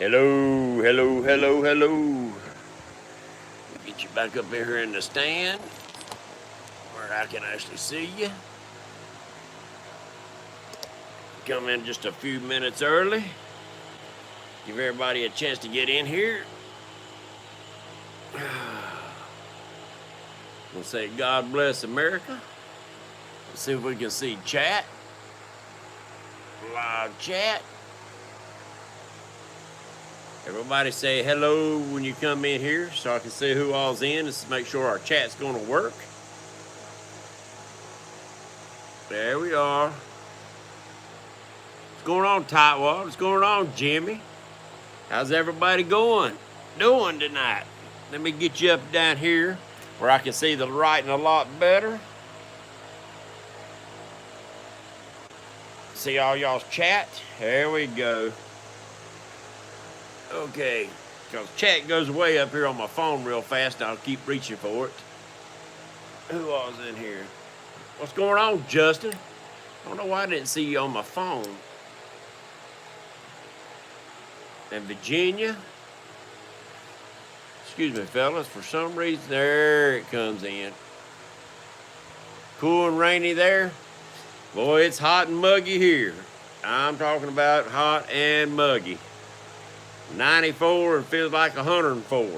Hello, hello, hello, hello. Get you back up here in the stand where I can actually see you. Come in just a few minutes early. Give everybody a chance to get in here. We'll say God bless America. Let's see if we can see chat. Live chat. Everybody say hello when you come in here so I can see who all's in. Let's make sure our chat's going to work. There we are. What's going on, Tightwad? What's going on, Jimmy? How's everybody doing tonight? Let me get you up down here where I can see the writing a lot better. See all y'all's chat. There we go. Okay, because chat goes way up here on my phone real fast, and I'll keep reaching for it. Who all's in here? What's going on, Justin? I don't know why I didn't see you on my phone. And Virginia. Excuse me, fellas. For some reason, there it comes in. Cool and rainy there. Boy, it's hot and muggy here. I'm talking about hot and muggy. 94 and feels like 104.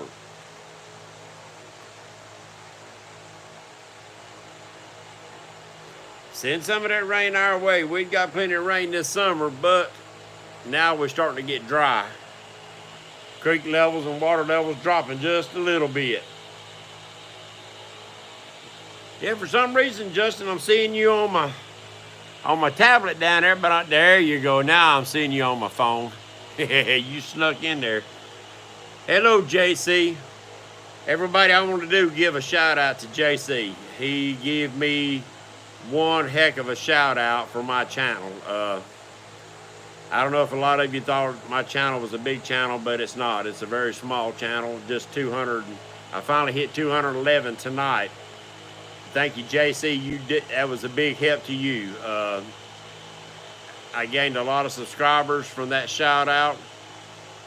Send some of that rain our way. We've got plenty of rain this summer, but now we're starting to get dry. Creek levels and water levels dropping just a little bit. Yeah, for some reason, Justin, I'm seeing you on my tablet down there, but there you go. Now I'm seeing you on my phone. You snuck in there. Hello, JC. Everybody, I want to give a shout out to JC. He gave me one heck of a shout out for my channel. I don't know if a lot of you thought my channel was a big channel, but it's not. It's a very small channel, just 200. I finally hit 211 tonight. Thank you, JC. That was a big help to you. I gained a lot of subscribers from that shout out,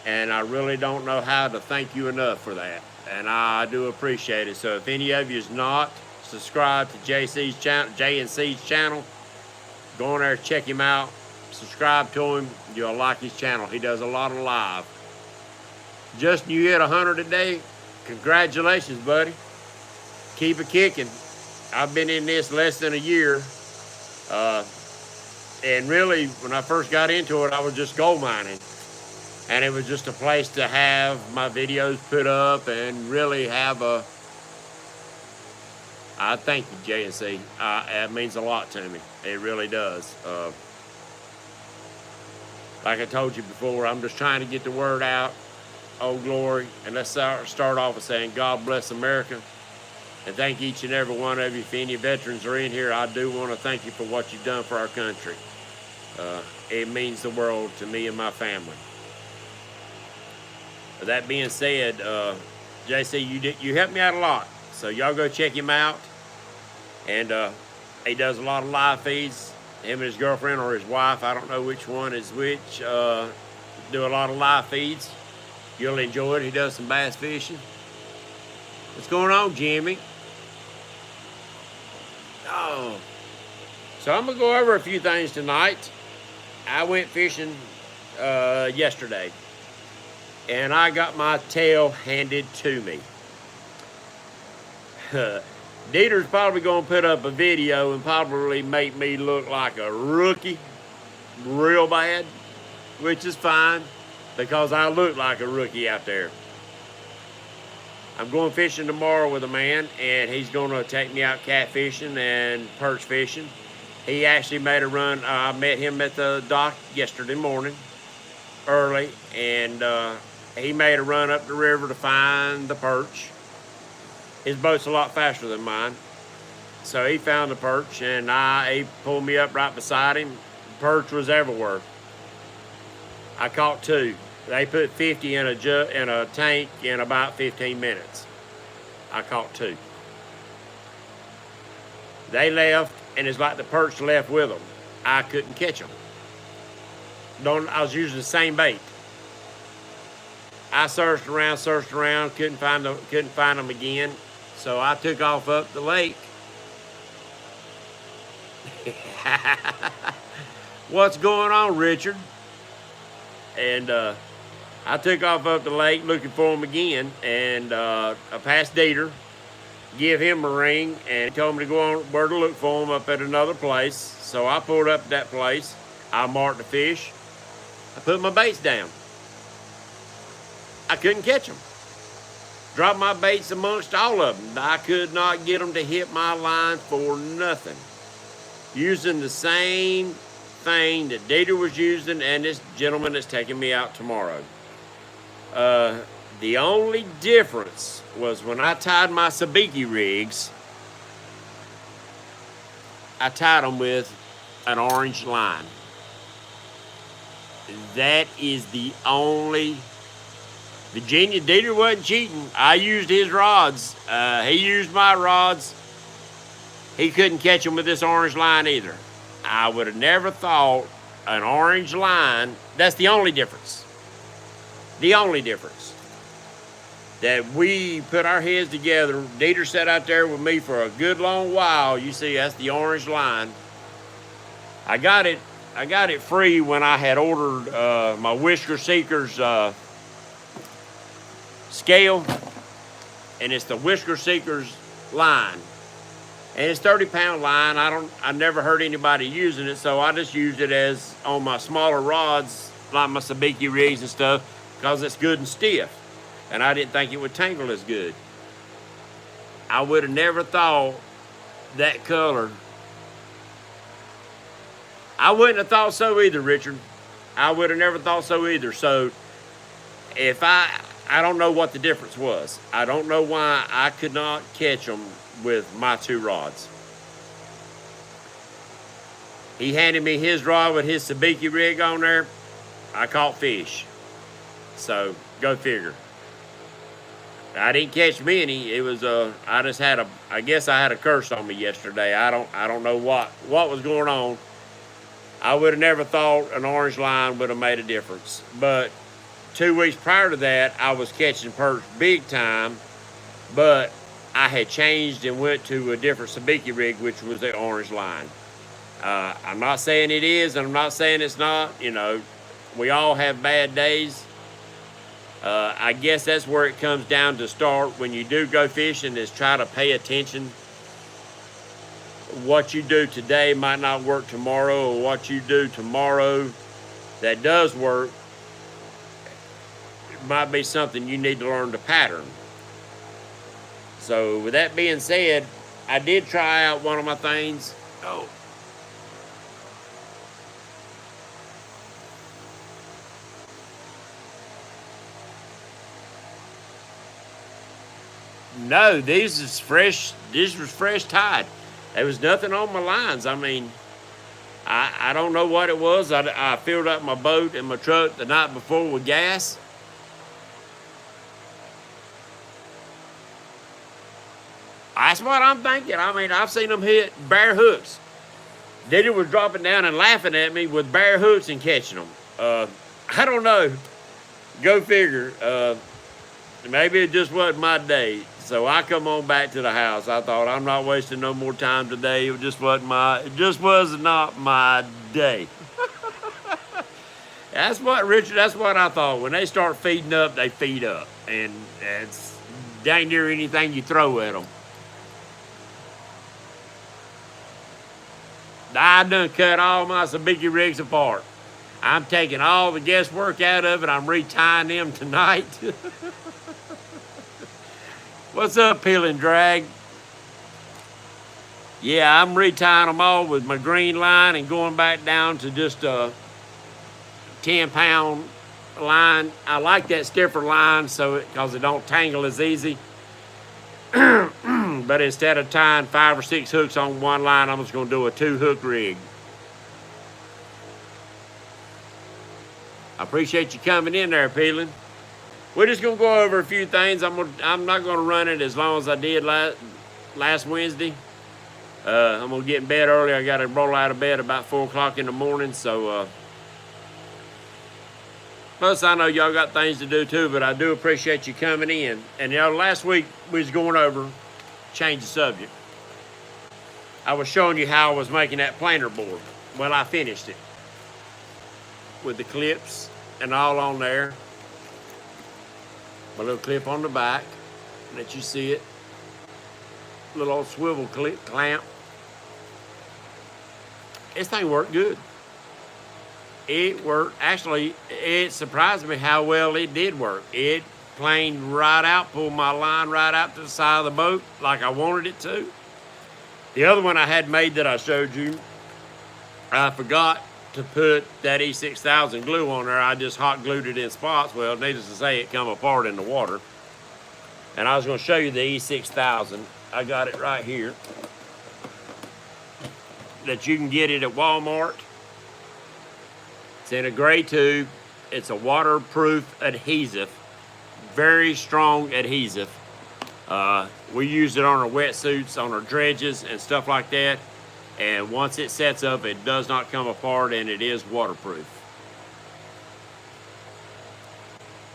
and I really don't know how to thank you enough for that. And I do appreciate it. So if any of you is not subscribed to JC's channel, J&C's channel, go on there, check him out, subscribe to him. You'll like his channel. He does a lot of live. Justin, you hit 100 a day. Congratulations, buddy. Keep it kicking. I've been in this less than a year. And really, when I first got into it, I was just gold mining. And it was just a place to have my videos put up and really have a... I thank you, J&C. It means a lot to me. It really does. Like I told you before, I'm just trying to get the word out. Oh, glory. And let's start off with saying God bless America. And thank each and every one of you. If any veterans are in here, I do want to thank you for what you've done for our country. It means the world to me and my family. That being said, JC, you helped me out a lot. So y'all go check him out. And he does a lot of live feeds. Him and his girlfriend or his wife, I don't know which one is which, do a lot of live feeds. You'll enjoy it. He does some bass fishing. What's going on, Jimmy? Oh. So I'm going to go over a few things tonight. I went fishing yesterday, and I got my tail handed to me. Dieter's probably going to put up a video and probably make me look like a rookie real bad, which is fine because I look like a rookie out there. I'm going fishing tomorrow with a man, and he's going to take me out catfishing and perch fishing. He actually made a run. I met him at the dock yesterday morning, early, and he made a run up the river to find the perch. His boat's a lot faster than mine. So he found the perch, and he pulled me up right beside him. The perch was everywhere. I caught two. They put 50 in a tank in about 15 minutes. I caught two. They left, and it's like the perch left with them. I couldn't catch them. I was using the same bait. I searched around, couldn't find them again. So I took off up the lake. What's going on, Richard? And I took off up the lake looking for him again, and I passed Dieter, give him a ring, and he told me to go on where to look for him up at another place. So I pulled up at that place. I marked the fish. I put my baits down. I couldn't catch them. Dropped my baits amongst all of them. I could not get them to hit my line for nothing. Using the same thing that Dieter was using and this gentleman that's taking me out tomorrow. The only difference was when I tied my sabiki rigs, I tied them with an orange line. That is the only. Virginia Dieter wasn't cheating. I used his rods. He used my rods. He couldn't catch them with this orange line either. I would have never thought an orange line. That's the only difference. The only difference. That we put our heads together. Dieter sat out there with me for a good long while. You see, that's the orange line. I got it free when I had ordered my Whisker Seekers scale, and it's the Whisker Seekers line, and it's 30-pound line. I never heard anybody using it, so I just used it as on my smaller rods, like my sabiki rigs and stuff, because it's good and stiff, and I didn't think it would tangle as good. I would have never thought that color. I wouldn't have thought so either, Richard. I would have never thought so either. So if I don't know what the difference was. I don't know why I could not catch them with my two rods. He handed me his rod with his sabiki rig on there. I caught fish. So go figure. I didn't catch many. It was I guess I had a curse on me yesterday. I don't know what was going on. I would have never thought an orange line would have made a difference. But 2 weeks prior to that, I was catching perch big time, but I had changed and went to a different sabiki rig, which was the orange line. I'm not saying it is, and I'm not saying it's not. You know, we all have bad days. I guess that's where it comes down to start when you do go fishing, is try to pay attention. What you do today might not work tomorrow, or what you do tomorrow that does work might be something you need to learn to pattern. So with that being said, I did try out one of my things. Oh. No, this was fresh tied. There was nothing on my lines. I mean, I don't know what it was. I filled up my boat and my truck the night before with gas. That's what I'm thinking. I mean, I've seen them hit bare hooks. Diddy was dropping down and laughing at me with bare hooks and catching them. I don't know. Go figure. Maybe it just wasn't my day. So I come on back to the house. I thought, I'm not wasting no more time today. It just was not my day. That's what, Richard, that's what I thought. When they start feeding up, they feed up. And it's dang near anything you throw at them. I done cut all my sabiki rigs apart. I'm taking all the guesswork out of it. I'm retying them tonight. What's up, Peel and Drag? Yeah, I'm retying them all with my green line and going back down to just a 10-pound line. I like that stiffer line because it don't tangle as easy. But instead of tying 5 or 6 hooks on one line, I'm just going to do a 2-hook rig. I appreciate you coming in there, Peeling. We're just going to go over a few things. I'm not going to run it as long as I did last Wednesday. I'm going to get in bed early. I got to roll out of bed about 4 o'clock in the morning. So Plus, I know y'all got things to do too, but I do appreciate you coming in. And last week we was going over, change the subject. I was showing you how I was making that planer board. Well, I finished it with the clips and all on there. My little clip on the back, let you see it. Little old swivel clip clamp. This thing worked good. It worked. Actually, it surprised me how well it did work. It planed right out, pulled my line right out to the side of the boat like I wanted it to. The other one I had made that I showed you, I forgot to put that E6000 glue on there. I just hot glued it in spots. Well, needless to say, it come apart in the water. And I was going to show you the E6000. I got it right here. That you can get it at Walmart. It's in a gray tube. It's a waterproof adhesive. Very strong adhesive. We use it on our wetsuits, on our dredges, and stuff like that. And once it sets up, it does not come apart, and it is waterproof.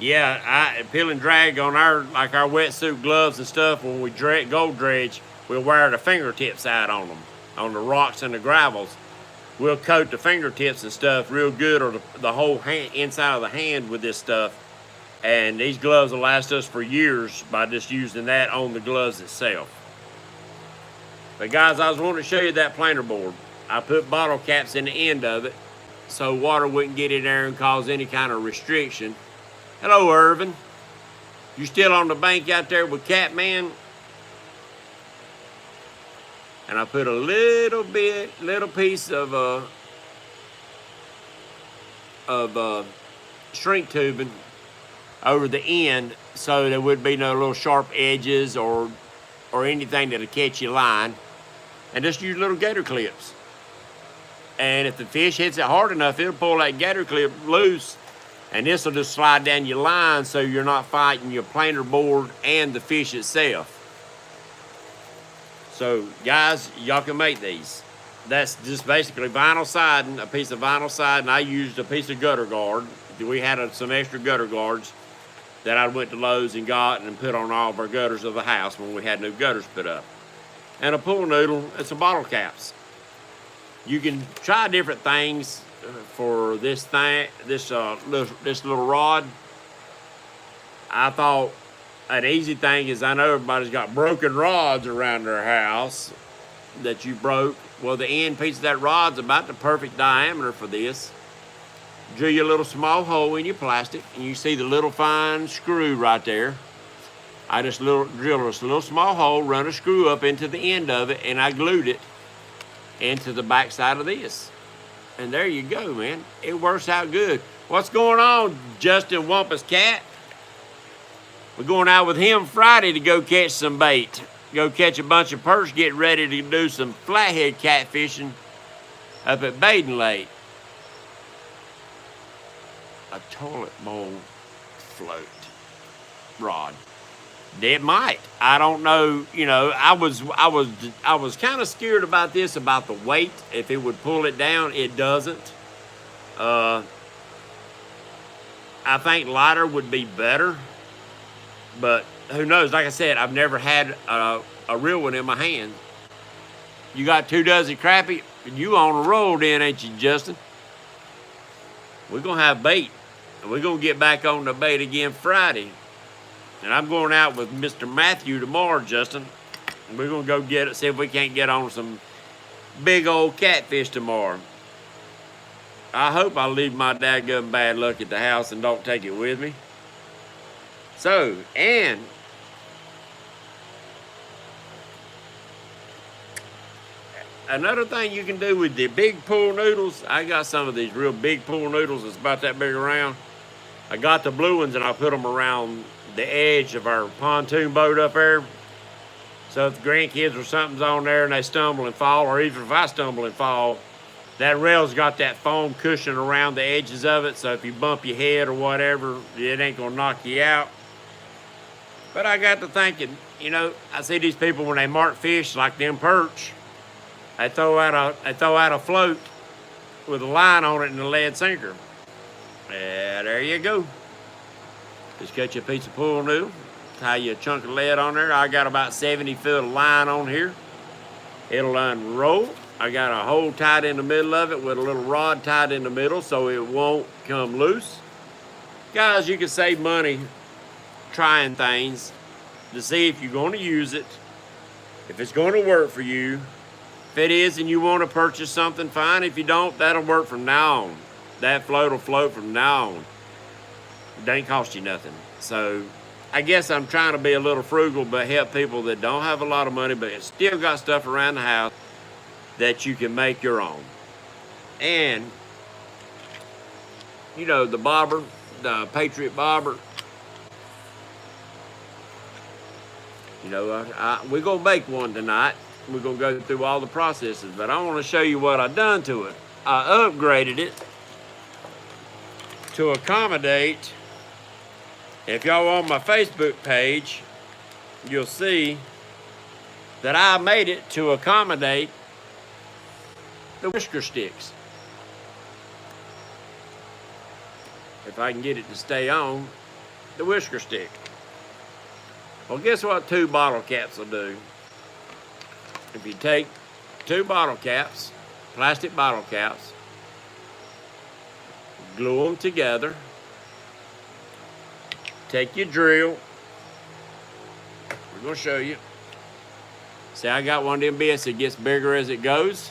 Yeah, peel and drag on our wetsuit gloves and stuff. When we gold dredge, we'll wear the fingertips out on them, on the rocks and the gravels. We'll coat the fingertips and stuff real good, or the whole hand, inside of the hand with this stuff. And these gloves will last us for years by just using that on the gloves itself. But guys, I was wanting to show you that planer board. I put bottle caps in the end of it so water wouldn't get in there and cause any kind of restriction. Hello, Irvin. You still on the bank out there with Catman? And I put a little piece of shrink tubing over the end so there would be no little sharp edges or anything that'll catch your line. And just use little gator clips. And if the fish hits it hard enough, it'll pull that gator clip loose, and this will just slide down your line so you're not fighting your planer board and the fish itself. So guys, y'all can make these. That's just basically vinyl siding, a piece of vinyl siding. I used a piece of gutter guard. We had some extra gutter guards that I went to Lowe's and got and put on all of our gutters of the house when we had new gutters put up. And a pool noodle and some bottle caps. You can try different things for this little rod. I thought an easy thing is, I know everybody's got broken rods around their house that you broke. Well, the end piece of that rod's about the perfect diameter for this. Drill your little small hole in your plastic, and you see the little fine screw right there. I just drilled a little small hole, run a screw up into the end of it, and I glued it into the back side of this. And there you go, man. It works out good. What's going on, Justin Wampus Cat? We're going out with him Friday to go catch some bait. Go catch a bunch of perch, get ready to do some flathead catfishing up at Baden Lake. A toilet bowl float rod. It might. I don't know. You know, I was kind of scared about this, about the weight. If it would pull it down, it doesn't. I think lighter would be better, but who knows? Like I said, I've never had a real one in my hand. You got 2 dozen crappie, you on a roll then, ain't you, Justin? We're gonna have bait, and we're gonna get back on the bait again Friday. And I'm going out with Mr. Matthew tomorrow, Justin. We're going to go see if we can't get on some big old catfish tomorrow. I hope I leave my dadgum bad luck at the house and don't take it with me. So, and another thing you can do with the big pool noodles, I got some of these real big pool noodles that's about that big around. I got the blue ones and I put them around the edge of our pontoon boat up there. So if the grandkids or something's on there and they stumble and fall, or even if I stumble and fall, that rail's got that foam cushion around the edges of it, so if you bump your head or whatever, it ain't gonna knock you out. But I got to thinking, you know, I see these people when they mark fish like them perch, they throw out a float with a line on it and a lead sinker. And there you go. Just cut you a piece of pool noodle, tie you a chunk of lead on there. I got about 70 foot of line on here. It'll unroll. I got a hole tied in the middle of it with a little rod tied in the middle so it won't come loose. Guys, you can save money trying things to see if you're going to use it, if it's going to work for you. If it is and you want to purchase something, fine. If you don't, that'll work from now on. That float will float from now on. It ain't cost you nothing. So I guess I'm trying to be a little frugal, but help people that don't have a lot of money, but still got stuff around the house that you can make your own. And, you know, the bobber, the Patriot bobber, you know, we're going to make one tonight. We're going to go through all the processes, but I want to show you what I've done to it. I upgraded it to accommodate. If y'all on my Facebook page, you'll see that I made it to accommodate the whisker sticks. If I can get it to stay on, the whisker stick. Well, guess what 2 bottle caps will do? If you take 2 bottle caps, plastic bottle caps, glue them together, take your drill. We're going to show you. See, I got one of them bits that gets bigger as it goes.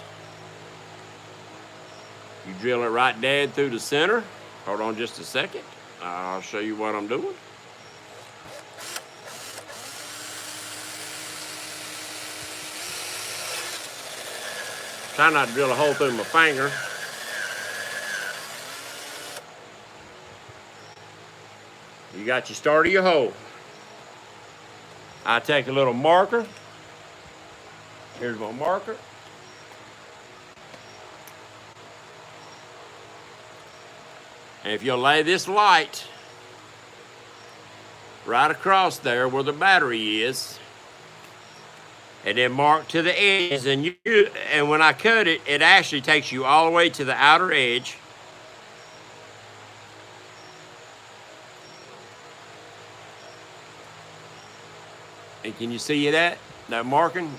You drill it right dead through the center. Hold on just a second. I'll show you what I'm doing. Try not to drill a hole through my finger. You got your start of your hole. I take a little marker. Here's my marker. And if you'll lay this light right across there where the battery is, and then mark to the edges, and when I cut it, it actually takes you all the way to the outer edge. And can you see that marking?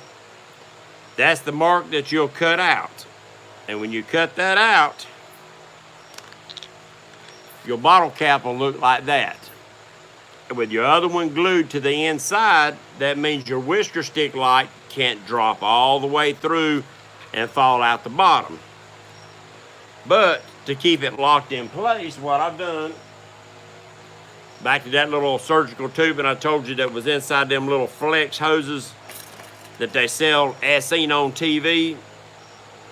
That's the mark that you'll cut out. And when you cut that out, your bottle cap will look like that. And with your other one glued to the inside, that means your whisker stick light can't drop all the way through and fall out the bottom. But to keep it locked in place, what I've done, back to that little surgical tubing I told you that was inside them little flex hoses that they sell as seen on TV,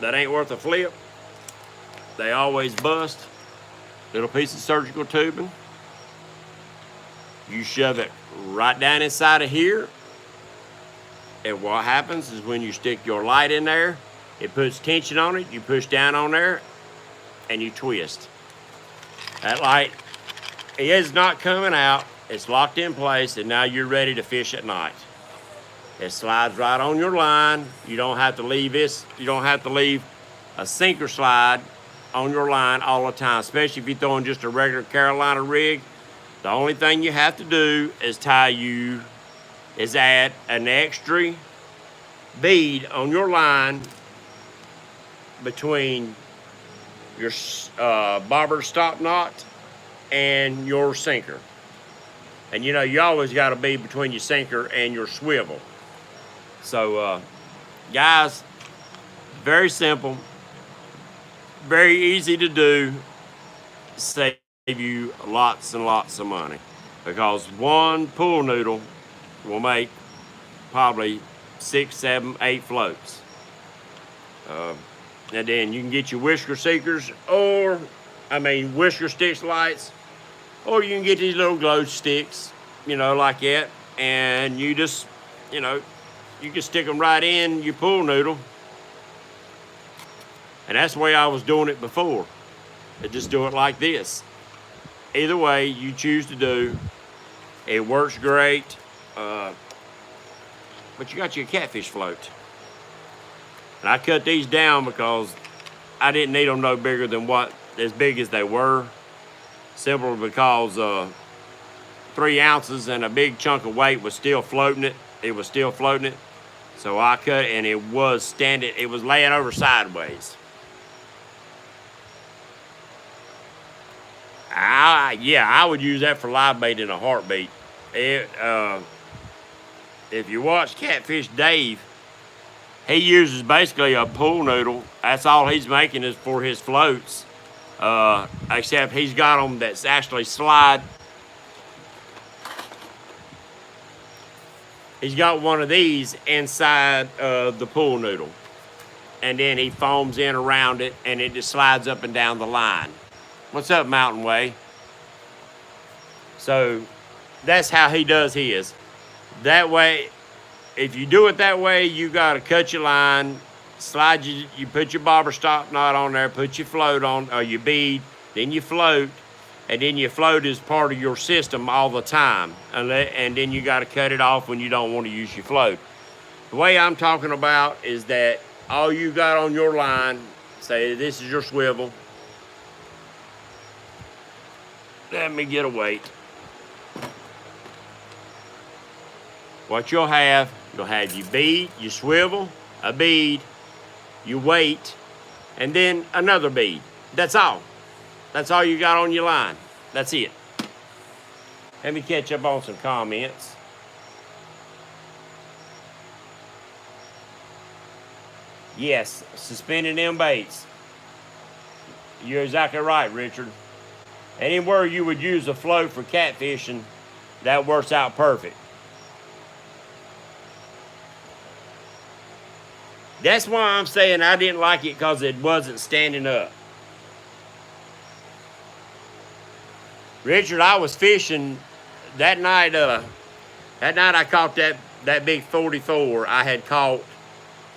that ain't worth a flip. They always bust. Little piece of surgical tubing. You shove it right down inside of here. And what happens is when you stick your light in there, it puts tension on it. You push down on there and you twist. That light is not coming out. It's locked in place, and now you're ready to fish at night. It slides right on your line. You don't have to leave this. You don't have to leave a sinker slide on your line all the time, especially if you're throwing just a regular Carolina rig. The only thing you have to do is add an extra bead on your line between your bobber stop knot and your sinker. And you know, you always got to be between your sinker and your swivel. So, guys, very simple, very easy to do, save you lots and lots of money, because one pool noodle will make probably 6, 7, 8 floats. And then you can get your whisker seekers, whisker sticks lights, or you can get these little glow sticks, you know, like that, and you just, you know, you can stick them right in your pool noodle. And that's the way I was doing it before. I just do it like this. Either way you choose to do, it works great. But you got your catfish float. And I cut these down because I didn't need them no bigger than as big as they were. simply because 3 ounces and a big chunk of weight was still floating it. It was still floating it. So I cut it, and it was standing, it was laying over sideways. Yeah, I would use that for live bait in a heartbeat. If you watch Catfish Dave, he uses basically a pool noodle. That's all he's making is for his floats. Except he's got them that's actually slide. He's got one of these inside the pool noodle. And then he foams in around it, and it just slides up and down the line. What's up, Mountain Way? So that's how he does his. That way, if you do it that way, you got to cut your line, slide you put your bobber stop knot on there, put your float on, or your bead, then you float, and then your float is part of your system all the time. And then you got to cut it off when you don't want to use your float. The way I'm talking about is that all you got on your line, say this is your swivel. Let me get a weight. What you'll have your bead, your swivel, a bead, your weight, and then another bead. That's all. That's all you got on your line. That's it. Let me catch up on some comments. Yes, suspending them baits. You're exactly right, Richard. Anywhere you would use a float for catfishing, that works out perfect. That's why I'm saying I didn't like it, because it wasn't standing up. Richard, I was fishing that night. That night I caught that big 44. I had caught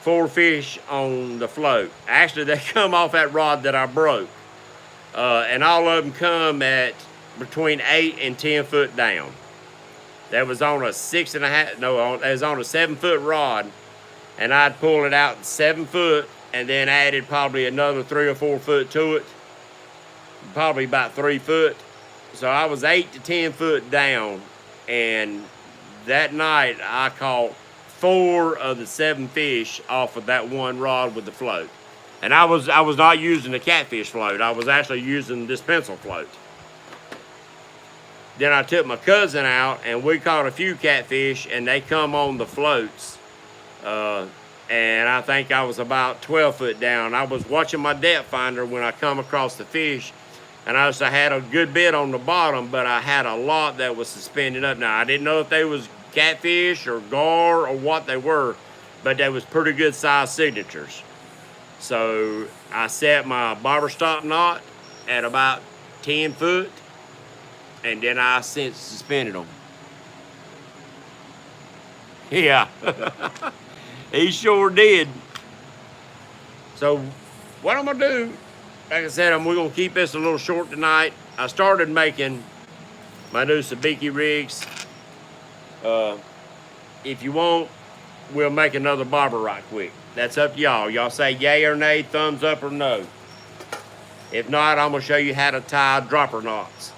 4 fish on the float. Actually, they come off that rod that I broke. And all of them come at between 8 and 10 foot down. That was on a 6.5, no, it was on a 7 foot rod. And I'd pull it out 7 foot and then added probably another 3 or 4 foot to it. Probably about 3 foot. So I was 8 to 10 foot down. And that night I caught 4 of the 7 fish off of that one rod with the float. And I was not using the catfish float. I was actually using this pencil float. Then I took my cousin out, and we caught a few catfish, and they come on the floats. And I think I was about 12 foot down. I was watching my depth finder when I come across the fish, and I had a good bit on the bottom, but I had a lot that was suspended up. Now, I didn't know if they was catfish or gar or what they were, but they was pretty good size signatures. So I set my bobber stop knot at about 10 foot, and then I suspended them. Yeah, he sure did. So what I'm gonna do, like I said, we're gonna keep this a little short tonight. I started making my new sabiki rigs. If you want, we'll make another bobber right quick. That's up to y'all. Y'all say yay or nay, thumbs up or no. If not, I'm going to show you how to tie dropper knots.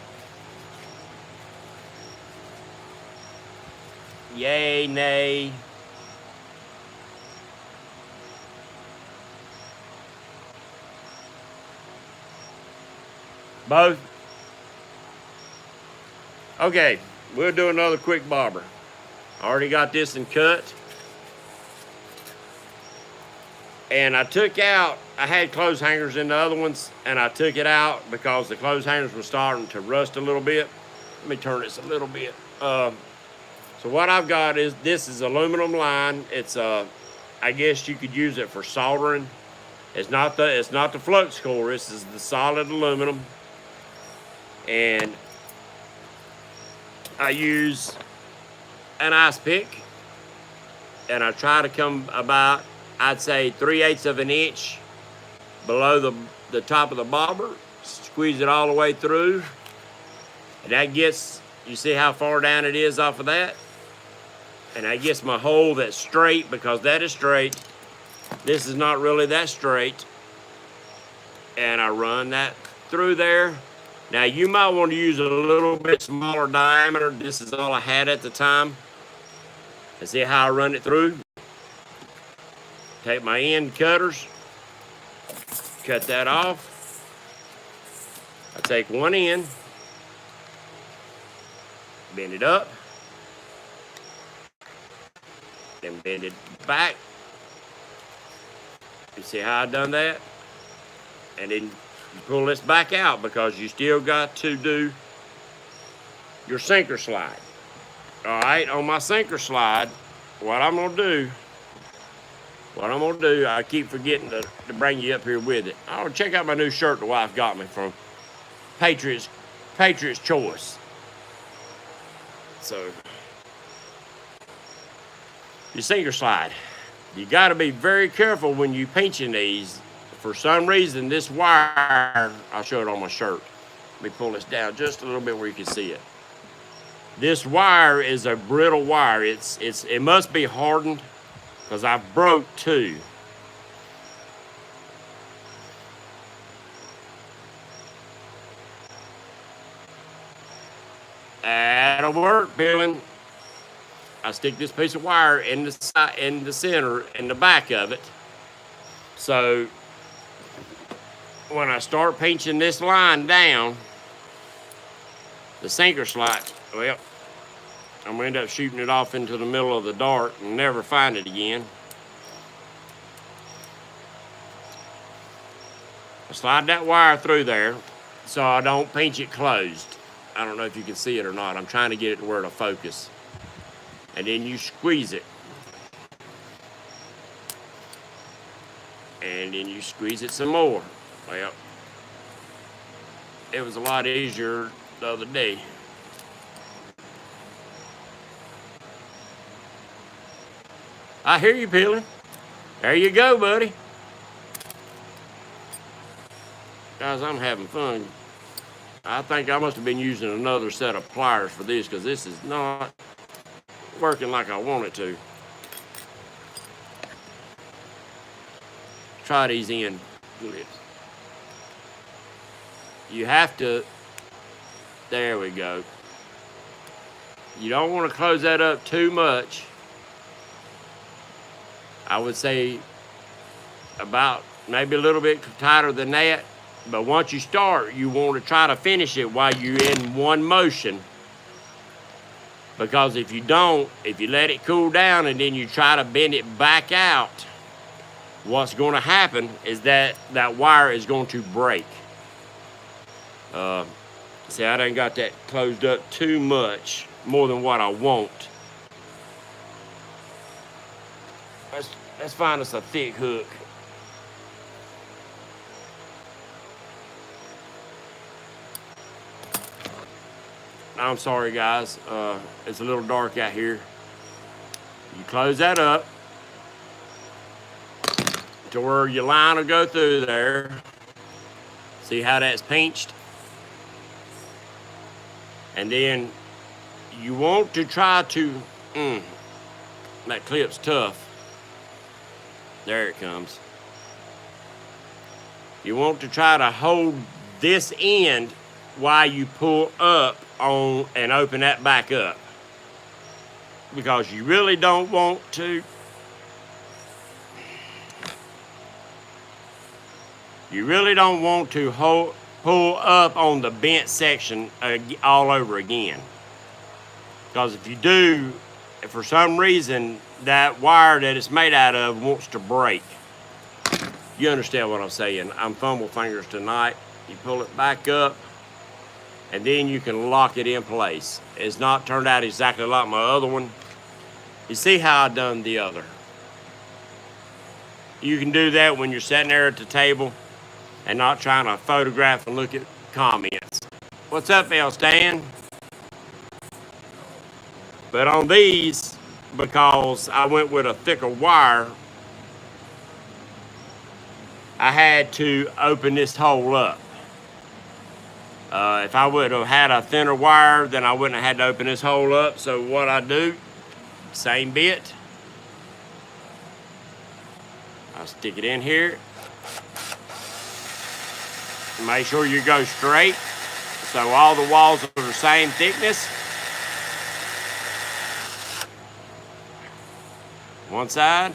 Yay, nay. Both? Okay, we'll do another quick bobber. I already got this in cut. And I took out, I had clothes hangers in the other ones, and I took it out because the clothes hangers were starting to rust a little bit. Let me turn this a little bit. So what I've got is, this is aluminum line. It's I guess you could use it for soldering. It's not the flux core. This is the solid aluminum. And I use an ice pick, and I try to come about, I'd say 3/8 of an inch below the top of the bobber. Squeeze it all the way through. And that gets, you see how far down it is off of that? And that gets my hole that's straight, because that is straight. This is not really that straight. And I run that through there. Now you might want to use a little bit smaller diameter. This is all I had at the time. And see how I run it through? Take my end cutters, cut that off. I take one end, bend it up, then bend it back. You see how I done that? And then you pull this back out because you still got to do your sinker slide. All right, on my sinker slide, what I'm gonna do, I keep forgetting to bring you up here with it. Oh, check out my new shirt the wife got me from Patriot's Choice. So, your sinker slide. You got to be very careful when you pinching these. For some reason, this wire, I'll show it on my shirt. Let me pull this down just a little bit where you can see it. This wire is a brittle wire. It must be hardened because I broke two. That'll work, peeling. I stick this piece of wire in the side, in the center, in the back of it. So when I start pinching this line down, the sinker slide, well, I'm gonna end up shooting it off into the middle of the dart and never find it again. I slide that wire through there so I don't pinch it closed. I don't know if you can see it or not. I'm trying to get it to where it'll focus. And then you squeeze it. And then you squeeze it some more. Well, it was a lot easier the other day. I hear you peeling. There you go, buddy. Guys, I'm having fun. I think I must have been using another set of pliers for this because this is not working like I want it to. Try these end clips. You have to, there we go. You don't want to close that up too much. I would say about maybe a little bit tighter than that. But once you start, you want to try to finish it while you're in one motion. Because if you don't, if you let it cool down and then you try to bend it back out, what's going to happen is that wire is going to break. See, I done got that closed up too much, more than what I want. Let's find us a thick hook. I'm sorry, guys. It's a little dark out here. You close that up to where your line will go through there. See how that's pinched? And then you want to try to, that clip's tough. There it comes. You want to try to hold this end while you pull up on and open that back up, because you really don't want to pull up on the bent section all over again, because if you do, for some reason that wire that it's made out of wants to break. You understand what I'm saying? I'm fumble fingers tonight. You pull it back up and then you can lock it in place. It's not turned out exactly like my other one. You see how I done the other. You can do that when you're sitting there at the table and not trying to photograph and look at comments. What's up, L. Stan? But on these, because I went with a thicker wire, I had to open this hole up. If I would have had a thinner wire, then I wouldn't have had to open this hole up. So what I do, same bit. I'll stick it in here. Make sure you go straight. so all the walls are the same thickness. One side.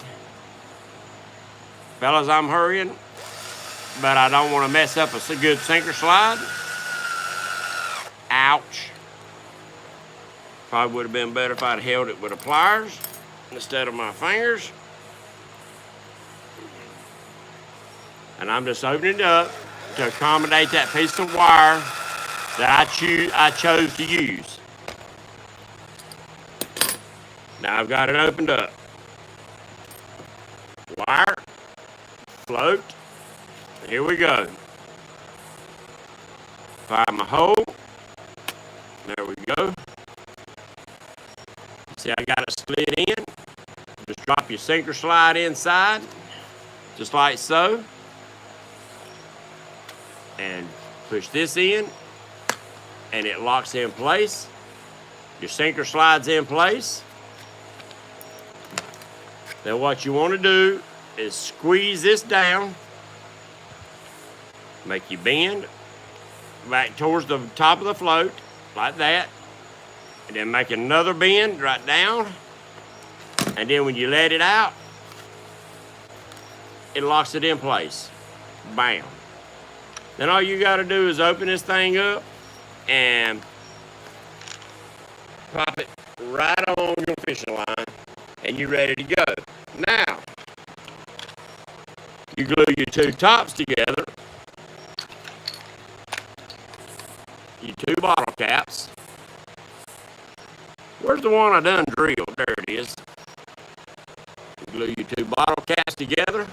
Fellas, I'm hurrying, but I don't want to mess up a good sinker slide. Ouch. Probably would have been better if I'd held it with the pliers instead of my fingers. And I'm just opening it up to accommodate that piece of wire that I chose to use. Now I've got it opened up. Wire, float, here we go. Find my hole, there we go. See, I got it slid in. Just drop your sinker slide inside, just like so. And push this in, and it locks in place. Your sinker slides in place. Then what you want to do is squeeze this down, make you bend back towards the top of the float, like that, and then make another bend right down, and then when you let it out, it locks it in place. Bam. Then all you got to do is open this thing up and pop it right on your fishing line, and you're ready to go. Now, you glue your two tops together, your two bottle caps. Where's the one I done drilled? There it is. You glue your two bottle caps together,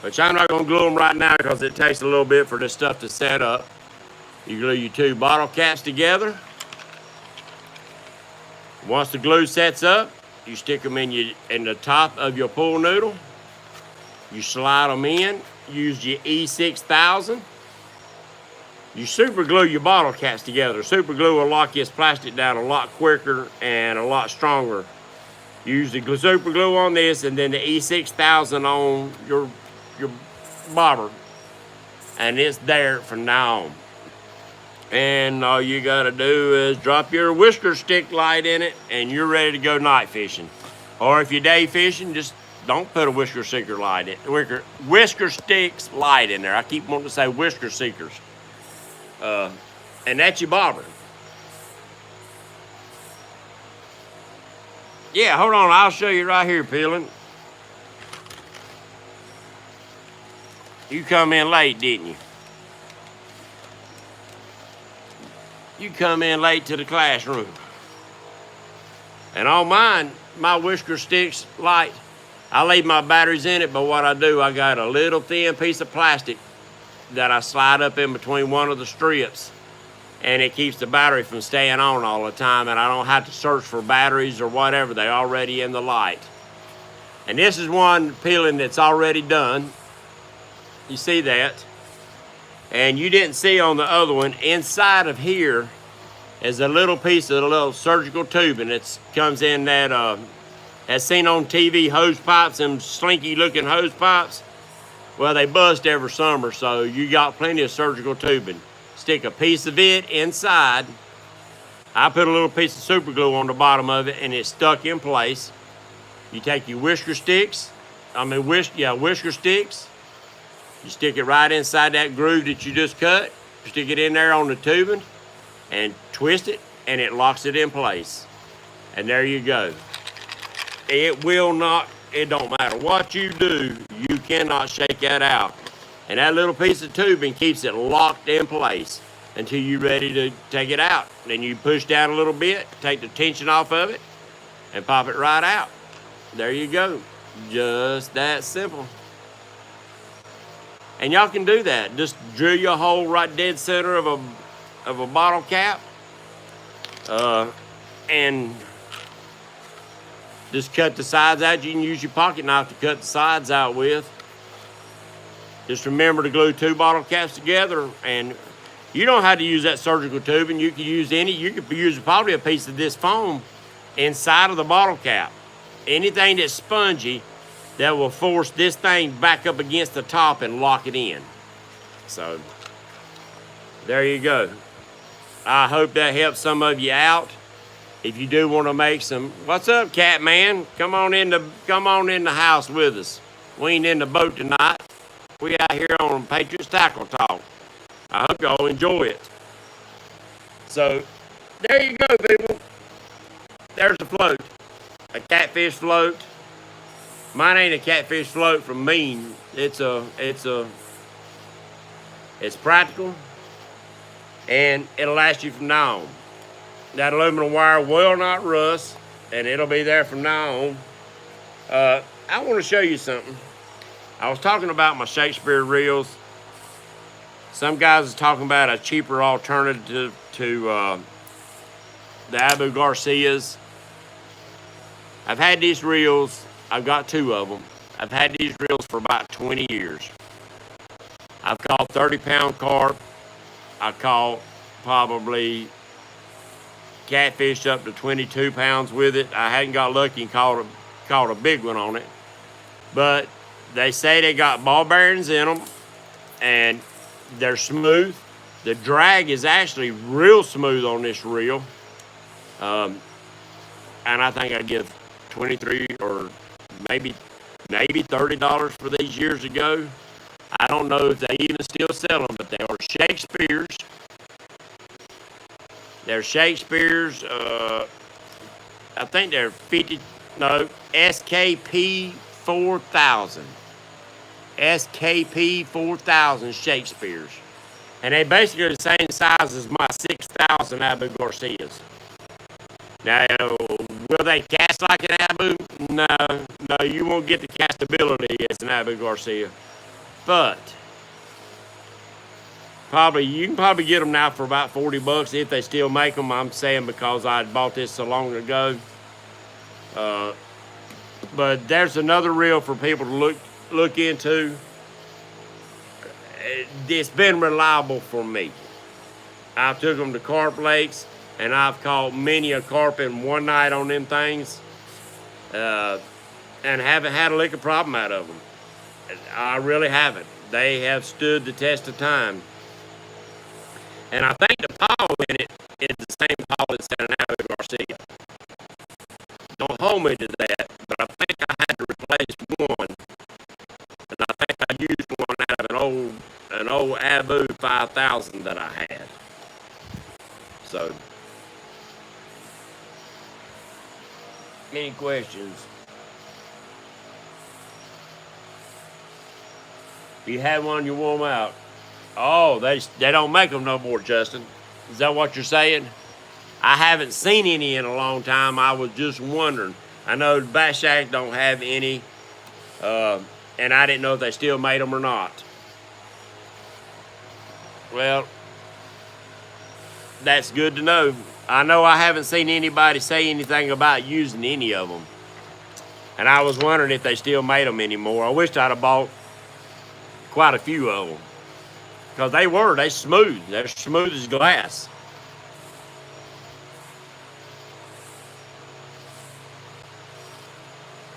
which I'm not going to glue them right now because it takes a little bit for this stuff to set up. You glue your two bottle caps together. Once the glue sets up, you stick them in the top of your pool noodle. You slide them in. Use your E6000. You super glue your bottle caps together. Super glue will lock this plastic down a lot quicker and a lot stronger. Use the super glue on this and then the E6000 on your bobber, and it's there from now on. And all you gotta do is drop your whisker stick light in it, and you're ready to go night fishing. Or if you're day fishing, just don't put a whisker sticks light in there. I keep wanting to say whisker seekers. And that's your bobber. Yeah, hold on, I'll show you right here, peeling. You come in late, didn't you? You come in late to the classroom. And on mine, my whisker sticks light, I leave my batteries in it, but what I do, I got a little thin piece of plastic that I slide up in between one of the strips, and it keeps the battery from staying on all the time, and I don't have to search for batteries or whatever. They're already in the light. And this is one peeling that's already done. You see that? And you didn't see on the other one, inside of here is a little piece of a little surgical tubing that comes in that, as seen on TV, hose pipes, them slinky looking hose pipes. Well, they bust every summer, so you got plenty of surgical tubing. Stick a piece of it inside. I put a little piece of super glue on the bottom of it, and it's stuck in place. You take your whisker sticks, whisker sticks. You stick it right inside that groove that you just cut. Stick it in there on the tubing and twist it, and it locks it in place. And there you go. It will not, it don't matter what you do, you cannot shake that out. And that little piece of tubing keeps it locked in place until you're ready to take it out. Then you push down a little bit, take the tension off of it, and pop it right out. There you go. Just that simple. And y'all can do that. Just drill your hole right dead center of a bottle cap, and just cut the sides out. You can use your pocket knife to cut the sides out with. Just remember to glue two bottle caps together, and you don't have to use that surgical tubing. You can use probably a piece of this foam inside of the bottle cap. Anything that's spongy that will force this thing back up against the top and lock it in. So, there you go. I hope that helps some of you out. If you do want to make some, what's up, Cat Man? Come on in the house with us. We ain't in the boat tonight. We out here on Patriot Tackle Talk. I hope y'all enjoy it. So, there you go, people. There's a float, a catfish float. Mine ain't a catfish float from Mean. It's practical, and it'll last you from now on. That aluminum wire will not rust, and it'll be there from now on. I want to show you something. I was talking about my Shakespeare reels. Some guys are talking about a cheaper alternative to the Abu Garcias. I've had these reels. I've got 2 of them. I've had these reels for about 20 years. I've caught 30-pound carp. I caught probably catfish up to 22 pounds with it. I hadn't got lucky and caught a big one on it. But they say they got ball bearings in them, and they're smooth. The drag is actually real smooth on this reel. And I think I'd give $23 or maybe $30 for these years ago. I don't know if they even still sell them, but they are Shakespeare's. They're Shakespeare's. I think they're SKP 4000. SKP 4000 Shakespeare's. And they basically are the same size as my 6000 Abu Garcias. Now, will they cast like an Abu? No, you won't get the castability as an Abu Garcia. But you can probably get them now for about $40 if they still make them. I'm saying because I bought this so long ago. But there's another reel for people to look into. It's been reliable for me. I took them to carp lakes, and I've caught many a carp in one night on them things, and haven't had a lick of problem out of them. I really haven't. They have stood the test of time. And I think the paw in it is the same paw that's in an Abu Garcia. Don't hold me to that, but I think I had to replace one. And I think I used one out of an old Abu 5000 that I had. So, any questions? If you had one, you wore them out. Oh, they don't make them no more, Justin. Is that what you're saying? I haven't seen any in a long time. I was just wondering. I know Bass Shack don't have any, and I didn't know if they still made them or not. Well, that's good to know. I know I haven't seen anybody say anything about using any of them. And I was wondering if they still made them anymore. I wished I'd have bought quite a few of them. Because they're smooth. They're smooth as glass.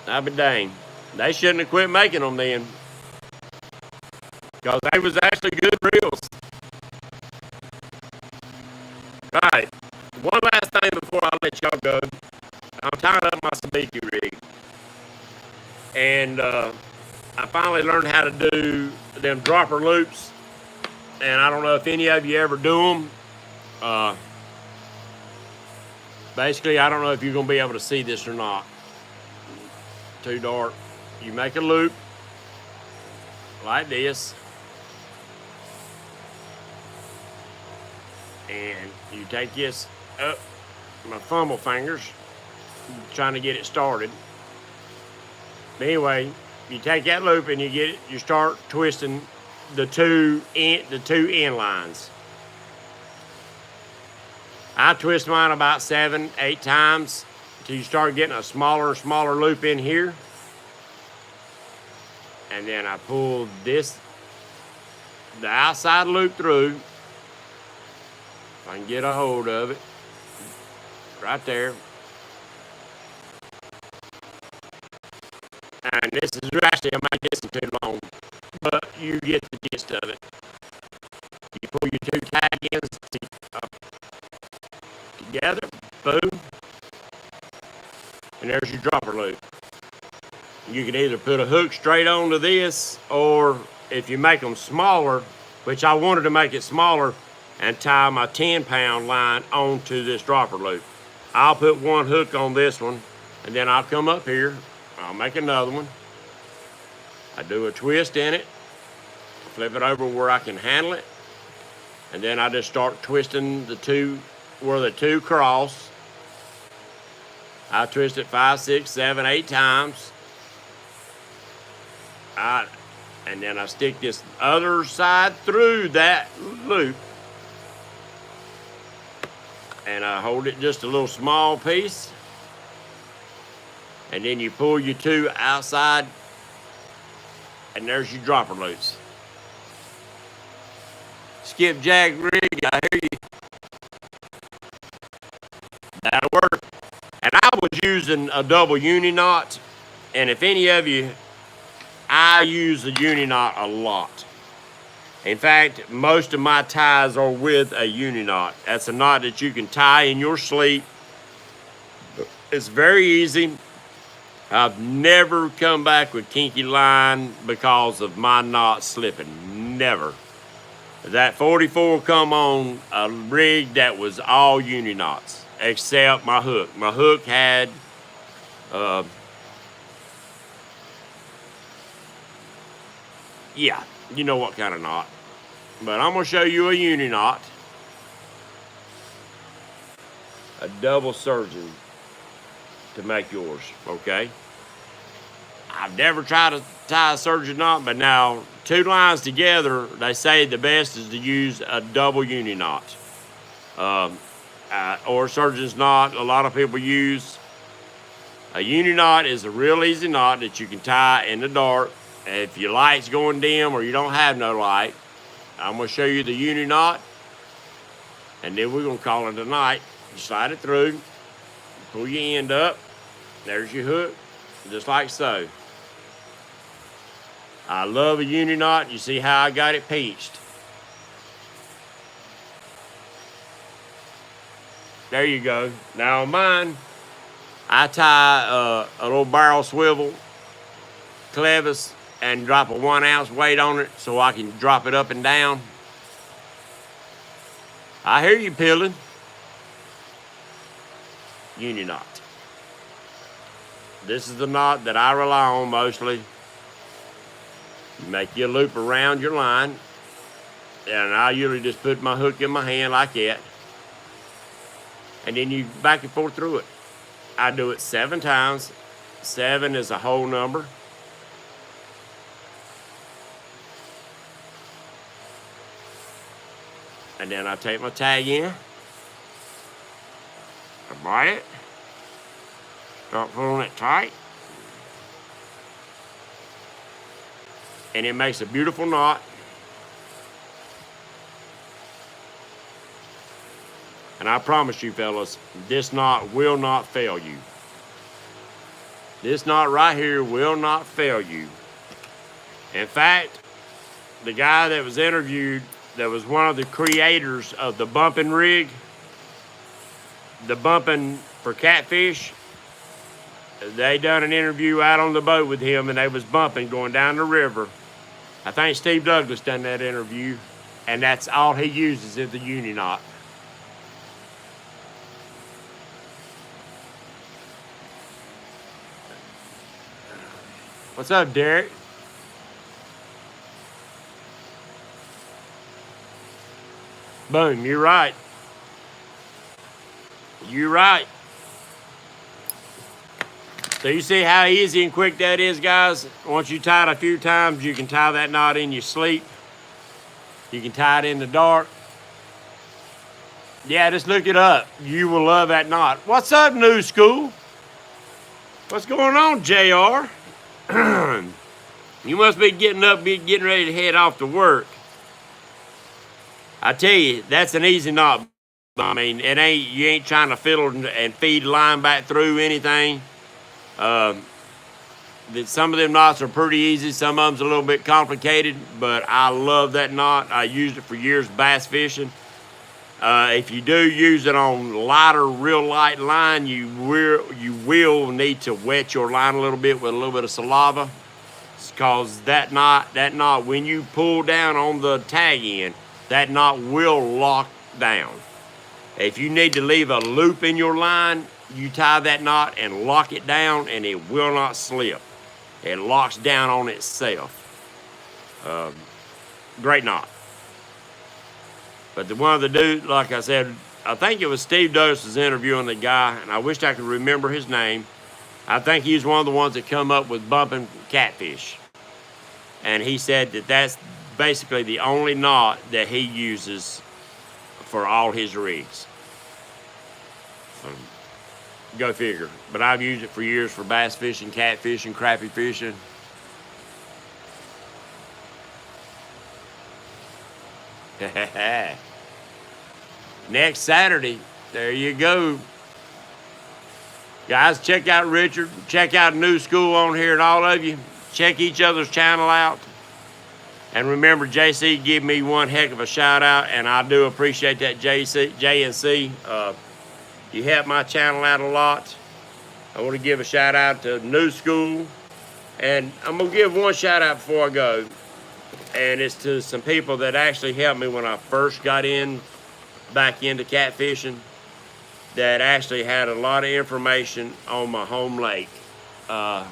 I'll be dang. They shouldn't have quit making them then. Because they was actually good reels. Alright. One last thing before I let y'all go. I'm tying up my sabiki rig. And I finally learned how to do them dropper loops. And I don't know if any of you ever do them. Basically, I don't know if you're going to be able to see this or not. Too dark. You make a loop like this. And you take this up my fumble fingers, trying to get it started. But anyway, you take that loop and you start twisting the two end lines. I twist mine about 7-8 times until you start getting a smaller and smaller loop in here. And then I pull the outside loop through. If I can get a hold of it. Right there. And this is actually, I might get too long, but you get the gist of it. You pull your two tag ends And there's your dropper loop. You can either put a hook straight onto this, or if you make them smaller, which I wanted to make it smaller, and tie my 10-pound line onto this dropper loop. I'll put one hook on this one, and then I'll come up here, I'll make another one. I do a twist in it, flip it over where I can handle it, and then I just start twisting the two, where the two cross. I twist it 5, 6, 7, 8 times. And then I stick this other side through that loop. And I hold it just a little small piece. And then you pull your two outside, and there's your dropper loops. Skipjack rig, I hear you. That'll work. And I was using a double uni knot, and if any of you, I use the uni knot a lot. In fact, most of my ties are with a uni knot. That's a knot that you can tie in your sleep. It's very easy. I've never come back with kinky line because of my knot slipping. Never. That 44 come on a rig that was all uni knots, except my hook. My hook had yeah, you know what kind of knot. But I'm going to show you a uni knot. A double surgeon to make yours, okay? I've never tried to tie a surgeon knot, but now 2 lines together, they say the best is to use a double uni knot. Or surgeon's knot, a lot of people use. A uni knot is a real easy knot that you can tie in the dark. If your light's going dim or you don't have no light, I'm going to show you the uni knot, and then we're going to call it a night. You slide it through, pull your end up, there's your hook, just like so. I love a uni knot. You see how I got it pinched. There you go. Now on mine, I tie a little barrel swivel clevis and drop a 1 ounce weight on it so I can drop it up and down. I hear you peeling. Uni knot. This is the knot that I rely on mostly. You make your loop around your line, and I usually just put my hook in my hand like that, and then you back and forth through it. I do it 7 times. 7 is a whole number. And then I take my tag in, I bite it, start pulling it tight, and it makes a beautiful knot. And I promise you fellas, this knot will not fail you. This knot right here will not fail you. In fact, the guy that was interviewed, that was one of the creators of the bumping rig, the bumping for Catfish, they done an interview out on the boat with him, and they was bumping going down the river. I think Steve Douglas done that interview, and that's all he uses is the uni knot. What's up, Derek? Boom, you're right. You're right. So you see how easy and quick that is, guys? Once you tie it a few times, you can tie that knot in your sleep. You can tie it in the dark. Yeah, just look it up. You will love that knot. What's up, New School? What's going on, JR? You must be getting up, getting ready to head off to work. I tell you, that's an easy knot. I mean, you ain't trying to fiddle and feed line back through anything. Some of them knots are pretty easy. Some of them's a little bit complicated, but I love that knot. I used it for years bass fishing. If you do use it on lighter, real light line, you will need to wet your line a little bit with a little bit of saliva, because that knot, when you pull down on the tag end, that knot will lock down. If you need to leave a loop in your line, you tie that knot and lock it down, and it will not slip. It locks down on itself. Great knot. But one of the dudes, like I said, I think it was Steve Douglas was interviewing the guy, and I wish I could remember his name. I think he was one of the ones that come up with bumping catfish. And he said that that's basically the only knot that he uses for all his rigs. Go figure. But I've used it for years for bass fishing, catfish, and crappie fishing. Next Saturday, there you go. Guys, check out Richard. Check out New School on here, and all of you. Check each other's channel out. And remember, JC give me one heck of a shout out, and I do appreciate that, JNC. You help my channel out a lot. I want to give a shout out to New School. And I'm going to give one shout out before I go. And it's to some people that actually helped me when I first got back into catfishing, that actually had a lot of information on my home lake. I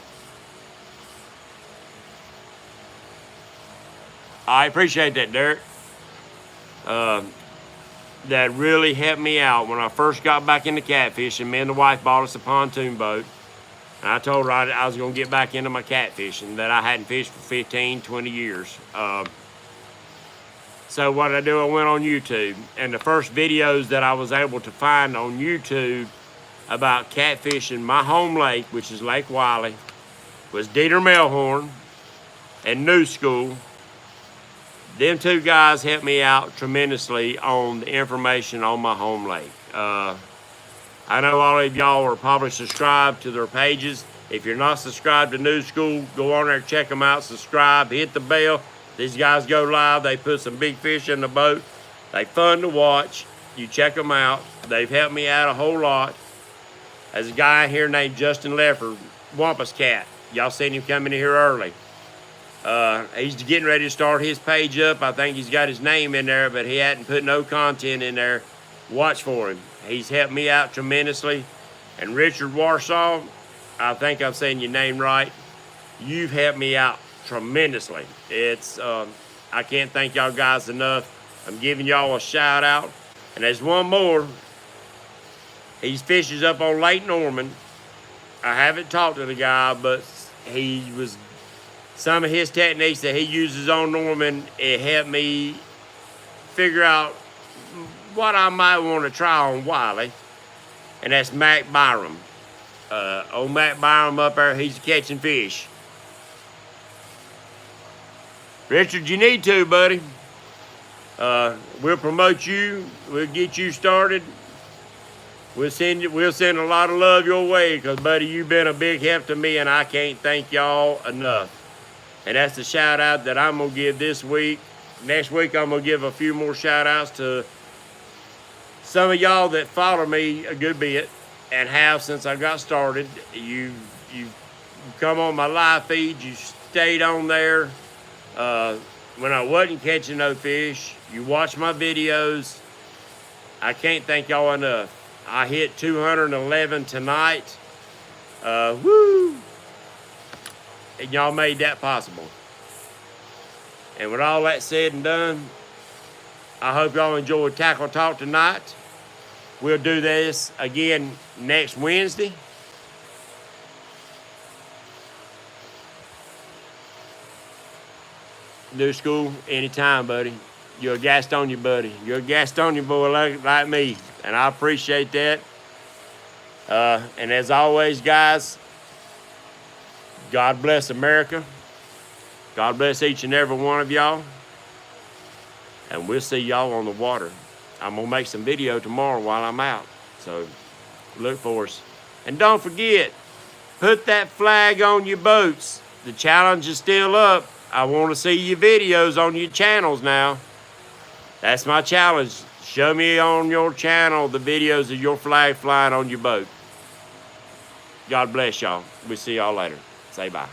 appreciate that, Derek. That really helped me out when I first got back into catfishing. Me and the wife bought us a pontoon boat. And I told her I was going to get back into my catfishing, that I hadn't fished for 15, 20 years. So what I do, I went on YouTube. And the first videos that I was able to find on YouTube about catfishing my home lake, which is Lake Wiley, was Dieter Melhorn and New School. Them two guys helped me out tremendously on the information on my home lake. I know all of y'all are probably subscribed to their pages. If you're not subscribed to New School, go on there, check them out, subscribe, hit the bell. These guys go live. They put some big fish in the boat. They're fun to watch. You check them out. They've helped me out a whole lot. There's a guy here named Justin Leffer, Wampus Cat. Y'all seen him coming in here early. He's getting ready to start his page up. I think he's got his name in there, but he hadn't put no content in there. Watch for him. He's helped me out tremendously. And Richard Warsaw, I think I'm saying your name right. You've helped me out tremendously. It's I can't thank y'all guys enough. I'm giving y'all a shout out. And there's one more. He fishes up on Lake Norman. I haven't talked to the guy, but some of his techniques that he uses on Norman, it helped me figure out what I might want to try on Wiley. And that's Mac Byram. Old Mac Byram up there, he's catching fish. Richard, you need to, buddy. We'll promote you. We'll get you started. We'll send a lot of love your way, because, buddy, you've been a big help to me, and I can't thank y'all enough. And that's the shout out that I'm going to give this week. Next week, I'm going to give a few more shout outs to some of y'all that follow me a good bit and have since I got started. You've come on my live feed. You stayed on there when I wasn't catching no fish. You watch my videos. I can't thank y'all enough. I hit 211 tonight. Woo! And y'all made that possible. And with all that said and done, I hope y'all enjoyed Tackle Talk tonight. We'll do this again next Wednesday. New School, anytime, buddy. You're a Gastonia buddy. You're a Gastonia boy like me, and I appreciate that. And as always, guys, God bless America. God bless each and every one of y'all. And we'll see y'all on the water. I'm going to make some video tomorrow while I'm out. So look for us. And don't forget, put that flag on your boats. The challenge is still up. I want to see your videos on your channels now. That's my challenge. Show me on your channel the videos of your flag flying on your boat. God bless y'all. We'll see y'all later. Say bye.